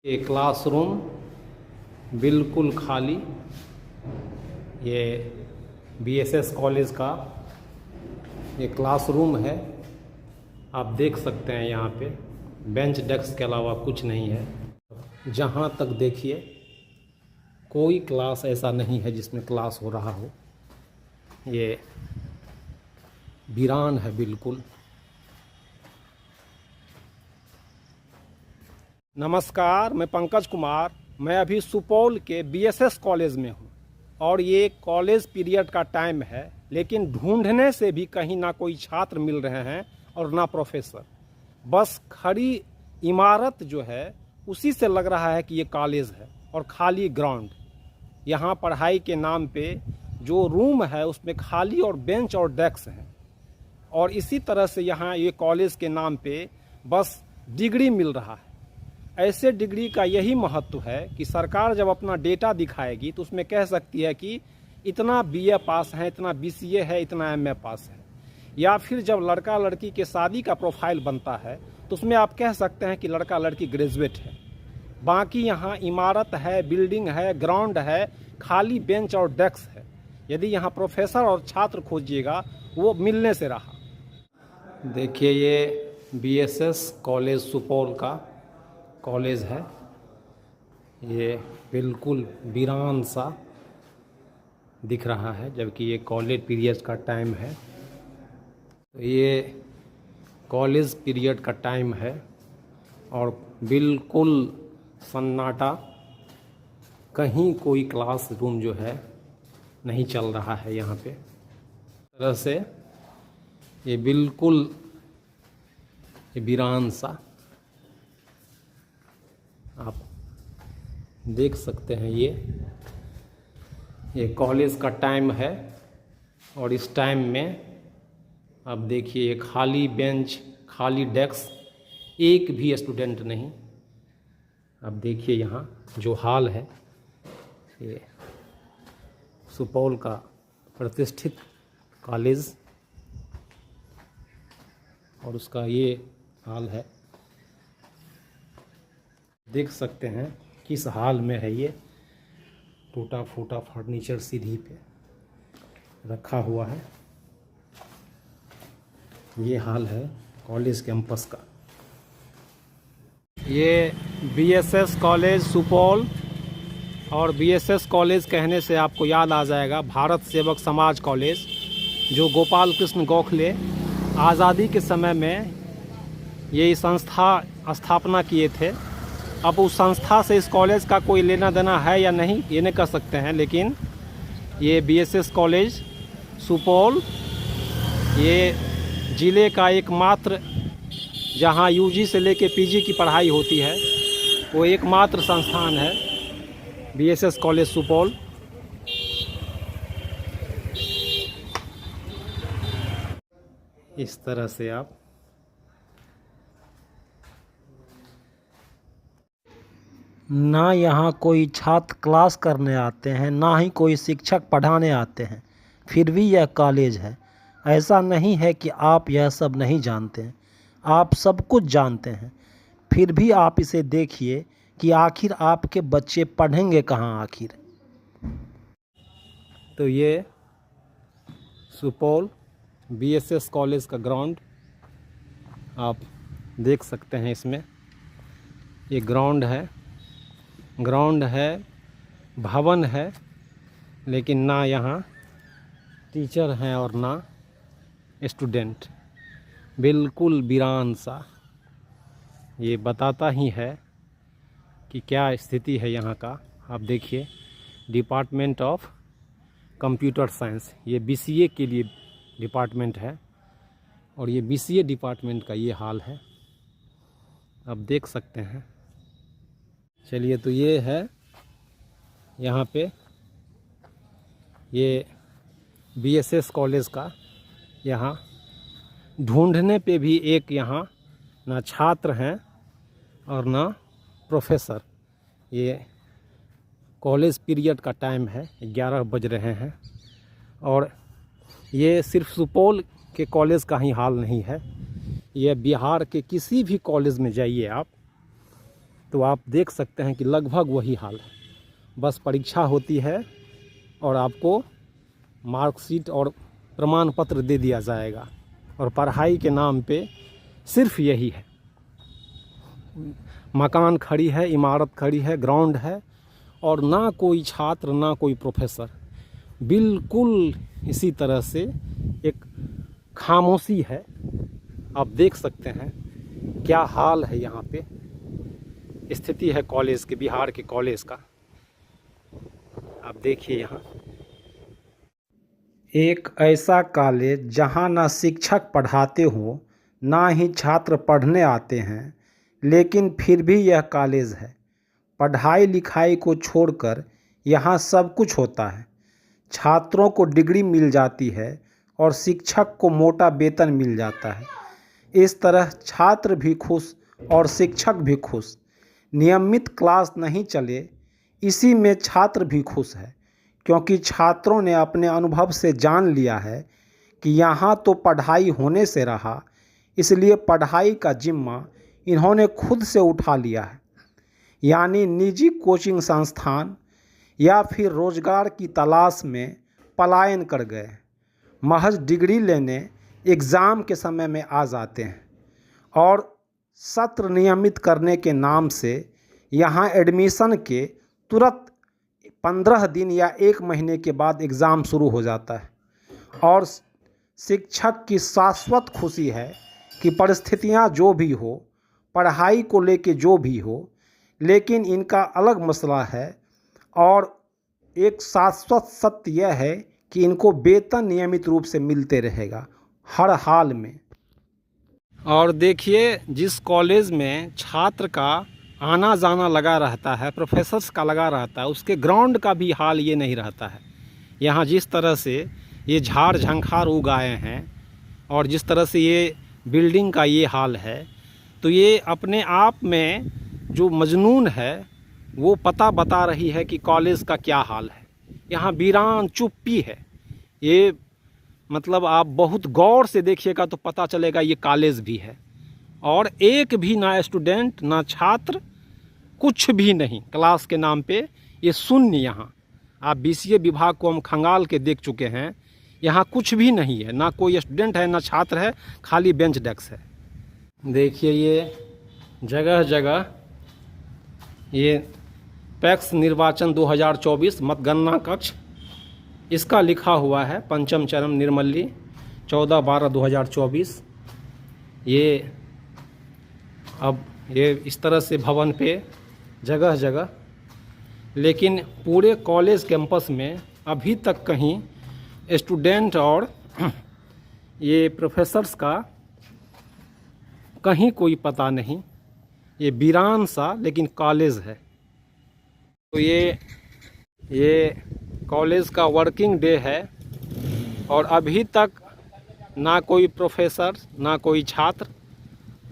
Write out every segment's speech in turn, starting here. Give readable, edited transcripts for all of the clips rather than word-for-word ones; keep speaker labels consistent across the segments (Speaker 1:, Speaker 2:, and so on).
Speaker 1: ये क्लासरूम बिल्कुल खाली। ये बीएसएस कॉलेज का ये क्लासरूम है। आप देख सकते हैं यहाँ पे बेंच डेस्क के अलावा कुछ नहीं है। जहाँ तक देखिए कोई क्लास ऐसा नहीं है जिसमें क्लास हो रहा हो। ये वीरान है बिल्कुल। नमस्कार, मैं पंकज कुमार। मैं अभी सुपौल के बीएसएस कॉलेज में हूँ और ये कॉलेज पीरियड का टाइम है, लेकिन ढूंढने से भी कहीं ना कोई छात्र मिल रहे हैं और ना प्रोफेसर। बस खड़ी इमारत जो है उसी से लग रहा है कि ये कॉलेज है और खाली ग्राउंड। यहाँ पढ़ाई के नाम पे जो रूम है उसमें खाली और बेंच और डेस्क हैं, और इसी तरह से यहाँ ये कॉलेज के नाम पे बस डिग्री मिल रहा है। ऐसे डिग्री का यही महत्व है कि सरकार जब अपना डेटा दिखाएगी तो उसमें कह सकती है कि इतना बीए पास है, इतना बीसीए है, इतना एमए पास है। या फिर जब लड़का लड़की के शादी का प्रोफाइल बनता है तो उसमें आप कह सकते हैं कि लड़का लड़की ग्रेजुएट है। बाकी यहाँ इमारत है, बिल्डिंग है, ग्राउंड है, खाली बेंच और डेस्क है। यदि यहाँ प्रोफेसर और छात्र खोजिएगा वो मिलने से रहा। देखिए ये बीएसएस कॉलेज सुपौल का कॉलेज है। ये बिल्कुल वीरान सा दिख रहा है, जबकि ये कॉलेज पीरियड का टाइम है। तो ये कॉलेज पीरियड का टाइम है और बिल्कुल सन्नाटा, कहीं कोई क्लास रूम जो है नहीं चल रहा है यहाँ पे। इस तरह से ये बिल्कुल वीरान सा आप देख सकते हैं। ये कॉलेज का टाइम है और इस टाइम में आप देखिए ये खाली बेंच, खाली डेस्क, एक भी स्टूडेंट नहीं। आप देखिए यहाँ जो हाल है, ये सुपौल का प्रतिष्ठित कॉलेज और उसका ये हाल है। देख सकते हैं किस हाल में है। ये टूटा फूटा फर्नीचर सीढ़ी पे रखा हुआ है। ये हाल है कॉलेज कैंपस का। ये बीएसएस कॉलेज सुपौल, और बीएसएस कॉलेज कहने से आपको याद आ जाएगा भारत सेवक समाज कॉलेज, जो गोपाल कृष्ण गोखले आज़ादी के समय में ये संस्था स्थापना किए थे। अब उस संस्था से इस कॉलेज का कोई लेना देना है या नहीं ये नहीं कह सकते हैं, लेकिन ये बीएसएस कॉलेज सुपौल ये ज़िले का एकमात्र, जहां यूजी से लेके पीजी की पढ़ाई होती है, वो एकमात्र संस्थान है बीएसएस कॉलेज सुपौल। इस तरह से आप ना यहाँ कोई छात्र क्लास करने आते हैं, ना ही कोई शिक्षक पढ़ाने आते हैं, फिर भी यह कॉलेज है। ऐसा नहीं है कि आप यह सब नहीं जानते हैं, आप सब कुछ जानते हैं, फिर भी आप इसे देखिए कि आखिर आपके बच्चे पढ़ेंगे कहाँ आखिर। तो ये सुपौल बीएसएस कॉलेज का ग्राउंड आप देख सकते हैं। इसमें ये ग्राउंड है, भवन है, लेकिन ना यहाँ टीचर हैं और ना स्टूडेंट। बिल्कुल वीरान सा। ये बताता ही है कि क्या स्थिति है यहाँ का। आप देखिए डिपार्टमेंट ऑफ कंप्यूटर साइंस, ये बीसीए के लिए डिपार्टमेंट है, और ये बीसीए डिपार्टमेंट का ये हाल है, आप देख सकते हैं। चलिए, तो ये है यहाँ पे ये बीएसएस कॉलेज का। यहाँ ढूंढने पे भी एक यहाँ ना छात्र हैं और ना प्रोफेसर। ये कॉलेज पीरियड का टाइम है, 11 बज रहे हैं, और ये सिर्फ सुपौल के कॉलेज का ही हाल नहीं है। ये बिहार के किसी भी कॉलेज में जाइए आप, तो आप देख सकते हैं कि लगभग वही हाल है। बस परीक्षा होती है और आपको मार्कशीट और प्रमाण पत्र दे दिया जाएगा, और पढ़ाई के नाम पे सिर्फ यही है। मकान खड़ी है, इमारत खड़ी है, ग्राउंड है, और ना कोई छात्र ना कोई प्रोफेसर। बिल्कुल इसी तरह से एक खामोशी है। आप देख सकते हैं क्या हाल है यहाँ पे, स्थिति है कॉलेज के, बिहार के कॉलेज का। आप देखिए यहाँ एक ऐसा कॉलेज जहाँ ना शिक्षक पढ़ाते हो, ना ही छात्र पढ़ने आते हैं, लेकिन फिर भी यह कॉलेज है। पढ़ाई लिखाई को छोड़कर यहाँ सब कुछ होता है। छात्रों को डिग्री मिल जाती है और शिक्षक को मोटा वेतन मिल जाता है। इस तरह छात्र भी खुश और शिक्षक भी खुश। नियमित क्लास नहीं चले, इसी में छात्र भी खुश है, क्योंकि छात्रों ने अपने अनुभव से जान लिया है कि यहाँ तो पढ़ाई होने से रहा, इसलिए पढ़ाई का जिम्मा इन्होंने खुद से उठा लिया है। यानी निजी कोचिंग संस्थान या फिर रोजगार की तलाश में पलायन कर गए। महज डिग्री लेने एग्ज़ाम के समय में आ जाते हैं और सत्र नियमित करने के नाम से यहाँ एडमिशन के तुरंत 15 दिन या 1 महीने के बाद एग्ज़ाम शुरू हो जाता है। और शिक्षक की शाश्वत खुशी है कि परिस्थितियाँ जो भी हो, पढ़ाई को लेके जो भी हो, लेकिन इनका अलग मसला है। और एक शाश्वत सत्य यह है कि इनको वेतन नियमित रूप से मिलते रहेगा हर हाल में। और देखिए, जिस कॉलेज में छात्र का आना जाना लगा रहता है, प्रोफेसर्स का लगा रहता है, उसके ग्राउंड का भी हाल ये नहीं रहता है। यहाँ जिस तरह से ये झाड़ झंखार उग आए हैं और जिस तरह से ये बिल्डिंग का ये हाल है, तो ये अपने आप में जो मजनून है वो पता बता रही है कि कॉलेज का क्या हाल है। यहाँ वीरान चुप्पी है। ये मतलब आप बहुत गौर से देखिएगा तो पता चलेगा ये कॉलेज भी है, और एक भी ना स्टूडेंट ना छात्र, कुछ भी नहीं। क्लास के नाम पे ये शून्य। यहाँ आप BCA विभाग को हम खंगाल के देख चुके हैं, यहाँ कुछ भी नहीं है, ना कोई स्टूडेंट है ना छात्र है, खाली बेंच डेस्क है। देखिए ये जगह जगह ये पैक्स निर्वाचन 2024 मतगणना कक्ष, इसका लिखा हुआ है पंचम चरण निर्मली 14/12/2024। ये अब ये इस तरह से भवन पे जगह जगह, लेकिन पूरे कॉलेज कैंपस में अभी तक कहीं स्टूडेंट और ये प्रोफेसर्स का कहीं कोई पता नहीं। ये वीरान सा लेकिन कॉलेज है। तो ये कॉलेज का वर्किंग डे है और अभी तक ना कोई प्रोफेसर ना कोई छात्र।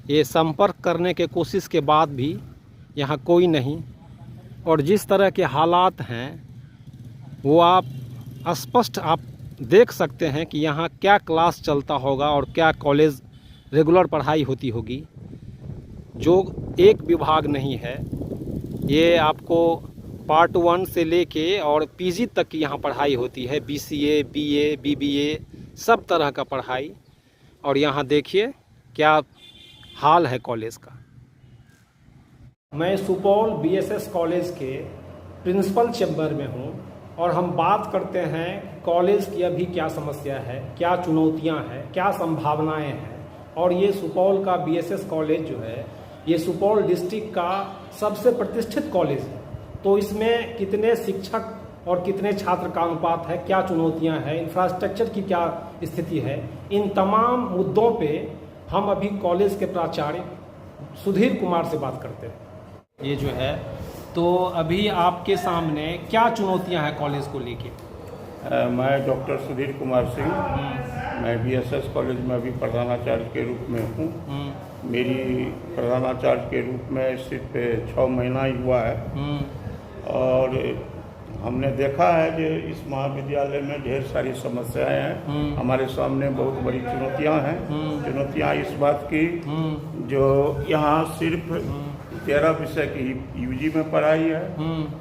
Speaker 1: ये संपर्क करने के कोशिश के बाद भी यहाँ कोई नहीं। और जिस तरह के हालात हैं वो आप स्पष्ट आप देख सकते हैं कि यहाँ क्या क्लास चलता होगा और क्या कॉलेज रेगुलर पढ़ाई होती होगी। जो एक विभाग नहीं है, ये आपको पार्ट 1 से लेके और PG तक की यहाँ पढ़ाई होती है। BCA, BA, BBA सब तरह का पढ़ाई। और यहाँ देखिए क्या हाल है कॉलेज का। मैं सुपौल BSS कॉलेज के प्रिंसिपल चैम्बर में हूँ और हम बात करते हैं कॉलेज की अभी क्या समस्या है, क्या चुनौतियाँ हैं, क्या संभावनाएं हैं। और ये सुपौल का BSS कॉलेज जो है, ये सुपौल डिस्ट्रिक्ट का सबसे प्रतिष्ठित कॉलेज है। तो इसमें कितने शिक्षक और कितने छात्र का अनुपात है, क्या चुनौतियां हैं, इंफ्रास्ट्रक्चर की क्या स्थिति है, इन तमाम मुद्दों पे हम अभी कॉलेज के प्राचार्य सुधीर कुमार से बात करते हैं। ये जो है, तो अभी आपके सामने क्या चुनौतियां हैं कॉलेज को लेके?
Speaker 2: मैं डॉक्टर सुधीर कुमार सिंह, मैं BSS कॉलेज में अभी प्रधानाचार्य के रूप में हूँ। मेरी प्रधानाचार्य के रूप में सिर्फ 6 महीना ही हुआ है और हमने देखा है कि इस महाविद्यालय में ढेर सारी समस्याएं हैं। हमारे सामने बहुत बड़ी चुनौतियां हैं। चुनौतियां इस बात की, जो यहाँ सिर्फ 13 विषय की यूजी में पढ़ाई है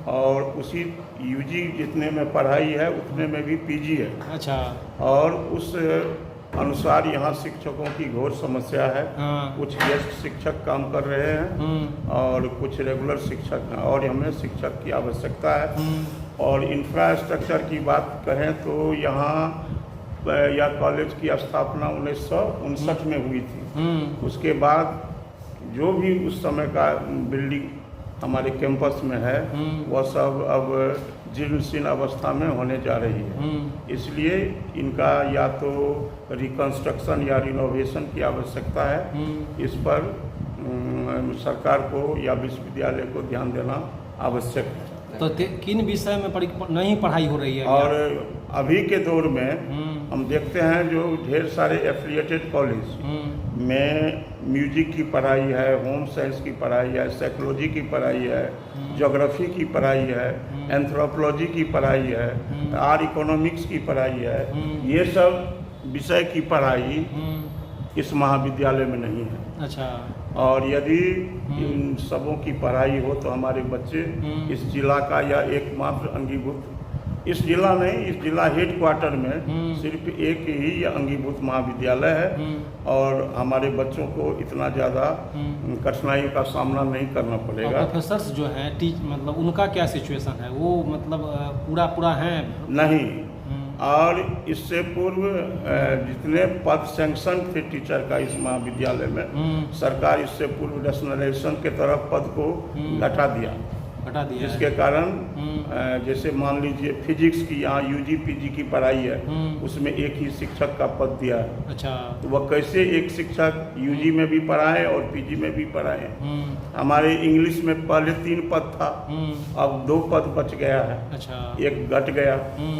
Speaker 2: और उसी यूजी जितने में पढ़ाई है उतने में भी पीजी है।
Speaker 1: अच्छा।
Speaker 2: और उस अनुसार यहाँ शिक्षकों की घोर समस्या है।
Speaker 1: हाँ।
Speaker 2: कुछ गेस्ट शिक्षक काम कर रहे हैं और कुछ रेगुलर शिक्षक हैं और हमें शिक्षक की आवश्यकता है। और इंफ्रास्ट्रक्चर की बात कहें तो यहाँ या कॉलेज की स्थापना 1959 में हुई थी। उसके बाद जो भी उस समय का बिल्डिंग हमारे कैंपस में है वह सब अब जीर्ण शीर्ण अवस्था में होने जा रही है। इसलिए इनका या तो रिकंस्ट्रक्शन या रिनोवेशन की आवश्यकता है। इस पर सरकार को या विश्वविद्यालय को ध्यान देना आवश्यक है।
Speaker 1: तो किन विषय में नहीं पढ़ाई हो रही है?
Speaker 2: और अभी के दौर में हम देखते हैं जो ढेर सारे एफिलिएटेड कॉलेज में म्यूजिक की पढ़ाई है, होम साइंस की पढ़ाई है, साइकोलॉजी की पढ़ाई है, ज्योग्राफी की पढ़ाई है, एंथ्रोपोलॉजी की पढ़ाई है, आर इकोनॉमिक्स की पढ़ाई है। ये सब विषय की पढ़ाई इस महाविद्यालय में नहीं है।
Speaker 1: अच्छा।
Speaker 2: और यदि इन सबों की पढ़ाई हो तो हमारे बच्चे इस जिला का या एकमात्र अंगीभूत, इस जिला नहीं, इस जिला हेडक्वार्टर में सिर्फ एक ही या अंगीभूत महाविद्यालय है और हमारे बच्चों को इतना ज़्यादा कठिनाइयों का सामना नहीं करना पड़ेगा।
Speaker 1: प्रोफेसर्स जो हैं मतलब उनका क्या सिचुएशन है? वो मतलब पूरा है?
Speaker 2: नहीं। और इससे पूर्व जितने पद सैंक्शन थे टीचर का इस महाविद्यालय में, सरकार इससे पूर्व रैशनलाइजेशन के तरफ पद को घटा दिया जिसके कारण जैसे मान लीजिए फिजिक्स की यहाँ यूजी पीजी की पढ़ाई है उसमें एक ही शिक्षक का पद दिया है।
Speaker 1: अच्छा।
Speaker 2: तो वह कैसे एक शिक्षक यूजी में भी पढ़ाए और पीजी में भी पढ़ाए? हमारे इंग्लिश में पहले 3 पद था, अब 2 पद बच गया है।
Speaker 1: अच्छा।
Speaker 2: एक घट गया।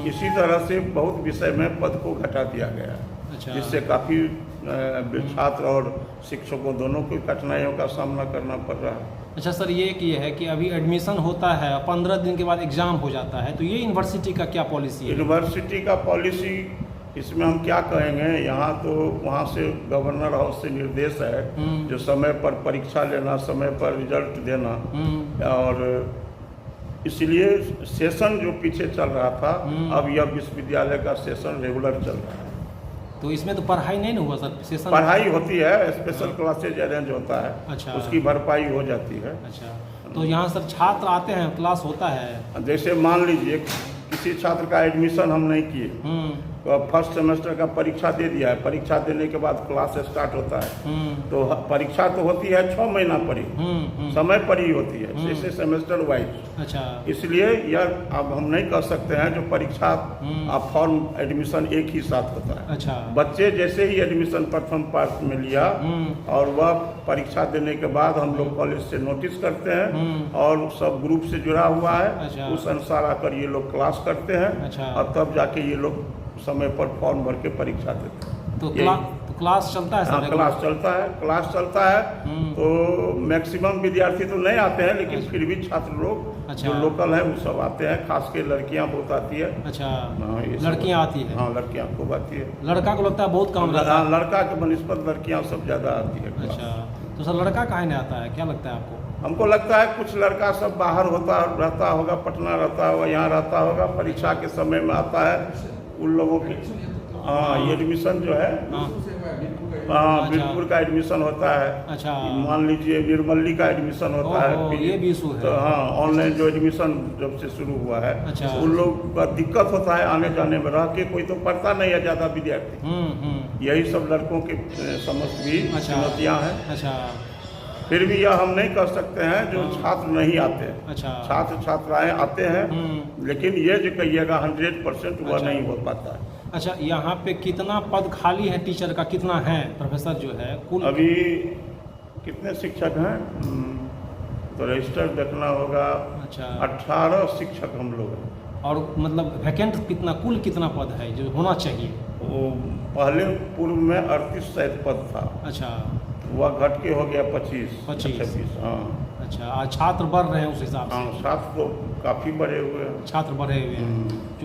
Speaker 2: इसी तरह से बहुत विषय में पद को घटा दिया गया है।
Speaker 1: अच्छा।
Speaker 2: जिससे काफ़ी छात्र और शिक्षकों दोनों को कठिनाइयों का सामना करना पड़ रहा है।
Speaker 1: अच्छा सर, ये है कि अभी एडमिशन होता है, 15 दिन के बाद एग्ज़ाम हो जाता है, तो ये यूनिवर्सिटी का क्या पॉलिसी है?
Speaker 2: यूनिवर्सिटी का पॉलिसी इसमें हम क्या कहेंगे, यहाँ तो वहाँ से गवर्नर हाउस से निर्देश है जो समय पर परीक्षा लेना, समय पर रिजल्ट देना। और इसलिए सेशन जो पीछे चल रहा था अब यह विश्वविद्यालय का सेशन रेगुलर चल रहा है।
Speaker 1: तो इसमें तो पढ़ाई नहीं ना हुआ सर? सेशन
Speaker 2: पढ़ाई होती है, स्पेशल क्लासेज अरेंज होता है।
Speaker 1: अच्छा।
Speaker 2: उसकी भरपाई हो जाती है।
Speaker 1: अच्छा। तो यहाँ सर छात्र आते हैं, क्लास होता है?
Speaker 2: जैसे मान लीजिए किसी छात्र का एडमिशन हम नहीं किए तो फर्स्ट सेमेस्टर का परीक्षा दे दिया है, परीक्षा देने के बाद क्लास स्टार्ट होता है। तो परीक्षा तो होती है 6 महीना पर ही, समय पर ही होती है, जैसे सेमेस्टर वाइज।
Speaker 1: अच्छा।
Speaker 2: इसलिए यह अब हम नहीं कह सकते हैं जो परीक्षा फॉर्म एडमिशन एक ही साथ होता है।
Speaker 1: अच्छा। बच्चे
Speaker 2: जैसे ही एडमिशन प्रथम पार्ट में लिया और वह परीक्षा देने के बाद हम लोग कॉलेज से नोटिस करते हैं और सब ग्रुप से जुड़ा हुआ है।
Speaker 1: अच्छा।
Speaker 2: उस अनुसार आकर ये लोग क्लास करते हैं।
Speaker 1: अच्छा।
Speaker 2: और तब जाके ये लोग समय पर फॉर्म भर के परीक्षा देते हैं।
Speaker 1: तो क्लास चलता है?
Speaker 2: हाँ, क्लास चलता है। तो मैक्सिमम विद्यार्थी तो नहीं आते हैं, लेकिन फिर भी छात्र लोग जो लोकल है वो सब आते हैं। खास के लड़कियां बहुत आती है।
Speaker 1: अच्छा। लड़कियां आती है?
Speaker 2: हाँ, लड़कियां खूब आती है।
Speaker 1: लड़का को लगता है बहुत कम रहता है?
Speaker 2: लड़का के बनिस्पत लड़कियां सब ज़्यादा आती है।
Speaker 1: अच्छा। तो सर लड़का काहे नहीं आता है, क्या लगता है आपको?
Speaker 2: हमको लगता है कुछ लड़का सब बाहर रहता होगा, पटना रहता होगा, यहाँ रहता होगा, परीक्षा के समय में आता है। उन लोगों की ये एडमिशन जो है बीरपुर का एडमिशन होता है।
Speaker 1: अच्छा।
Speaker 2: मान लीजिए निर्मली का एडमिशन होता है।
Speaker 1: ये भी इशू है।
Speaker 2: तो हाँ, ऑनलाइन जो एडमिशन जब से शुरू हुआ है।
Speaker 1: अच्छा।
Speaker 2: उन लोग का दिक्कत होता है आने जाने में, रह के कोई तो पढ़ता नहीं है ज़्यादा विद्यार्थी। यही सब लड़कों के समस्त भी चुनौतियाँ हैं।
Speaker 1: अच्छा।
Speaker 2: फिर भी यह हम नहीं कर सकते हैं जो छात्र नहीं आते हैं।
Speaker 1: अच्छा।
Speaker 2: छात्र छात्राएं आते हैं, लेकिन ये जो कहिएगा 100% वह नहीं हो पाता है।
Speaker 1: अच्छा, यहाँ पे कितना पद खाली है टीचर का, कितना है प्रोफेसर जो है कुल?
Speaker 2: अभी कितने शिक्षक हैं तो रजिस्टर देखना होगा। अच्छा। 18 शिक्षक हम लोग हैं।
Speaker 1: और मतलब वैकेंट कितना, कुल कितना पद है जो होना चाहिए?
Speaker 2: वो पहले पूर्व में 38 शायद पद था। अच्छा। वह घट के हो गया 25 26। हाँ।
Speaker 1: अच्छा। आज छात्र बढ़ रहे हैं उस हिसाब से?
Speaker 2: हाँ, छात्र तो काफ़ी बढ़े हुए हैं।
Speaker 1: छात्र बढ़े हुए हैं।